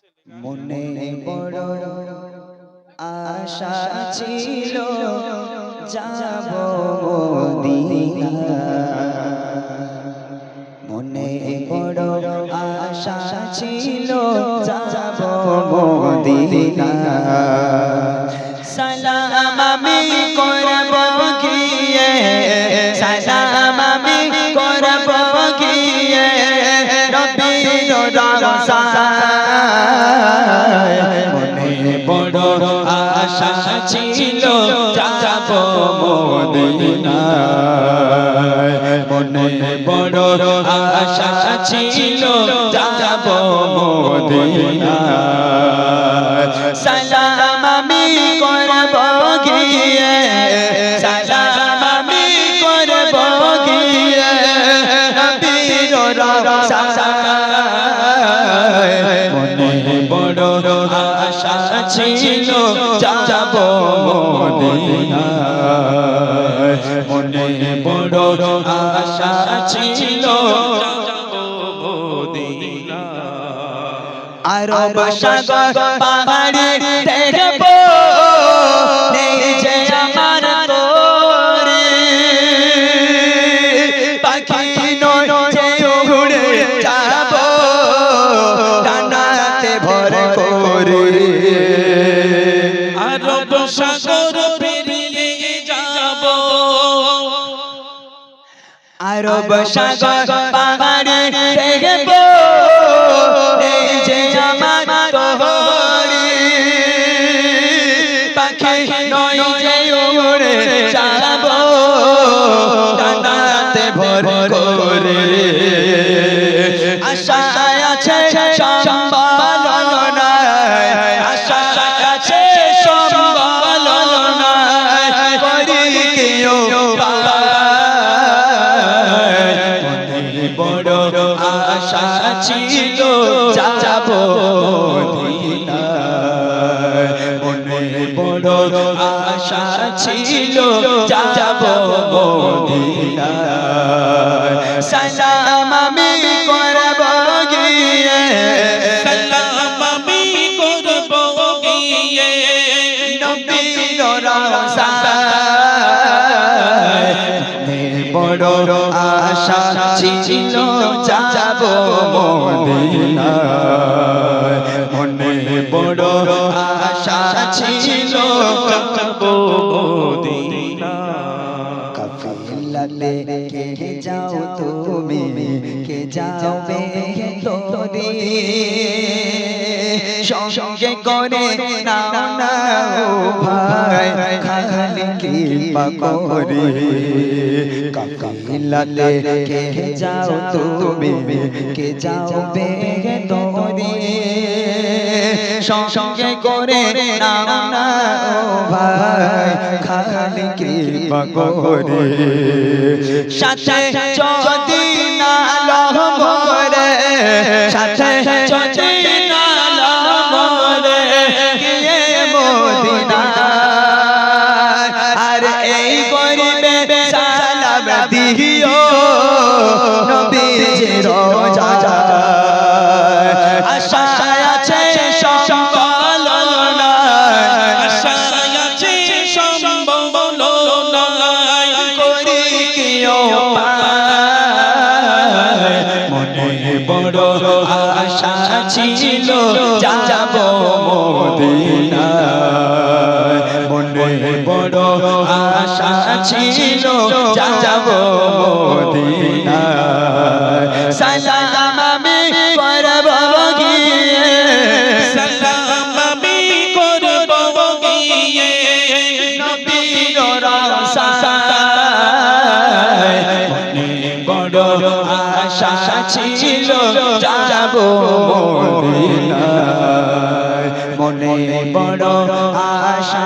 মনে বড় আশা ছিল যাব মদিনা, মনে বড় আশা ছিল যাব মদিনা। সালাম আমি করব গিয়ে, সালাম আমি করব গিয়ে নবীর রওজায়। মনে বড় আশা ছিল যাব মদিনায়, মনে বড় আশা ছিল যাব মদিনায়। সালাম আমি করব গিয়ে, সালাম আমি করব গিয়ে নবীর রওজায়। মনে বড় আশা ছিল যাব মদিনায়, মনে বড় আশা ছিল যাব মদিনায়। আরব সাগর পাহাড়ে দেখব নেই যে আমার তোরে, পাখি নয় যে উড়ে যাব ডানাতে ভর করে। আরব সাগর পেরিয়ে যাব, আরব সাগর পাহাড়ে দেখব এই যে আমার তোরে, পাখি নয় যে উড়ে যাব ডানাতে ভর করে। আশা আছে সম্বল নাই, আশা আছে সম্বল নাই, করি কেউ বড় আশা ছিল যাব মদিনায়, মনে বড় আশা ছিল যাব মদিনায়। সালাম আমি করব গিয়ে, সালাম আমি করব গিয়ে নবীর রওজায়। বড় আশা ছিল যাব মদিনায়, মনে বড় আশা ছিল যাব মদিনায়। কাফিলাতে কে যাও তুমি, কে যাবে তোরে, সঙ্গে করে নাও না ও ভাই খালি কৃপা করে। কাফিলাতে কে যাও তুমি, কে যাবে তোরে, সঙ্গে করে নাও না ও ভাই খালি কৃপা করে। সাথে যদি না লহমরে, সাথে যদি না লহমরে গিয়ে মদিনায়। আর এই গরিবে সালাম দিও নবীজির রওজায়। আশা আছে সম্বল নাই, আশা আছে সম্বল নাই, করি কেউ পায়। মনে বড় আশা ছিল যাব মদিনায়, মনে বড় আশা ছিল যাব মদিনায়। সালাম আমি করব গিয়ে, সালাম আমি করব গিয়ে নবীর রওজায়। মনে বড় আশা ছিল যাব মদিনায়, মনে বড় আশা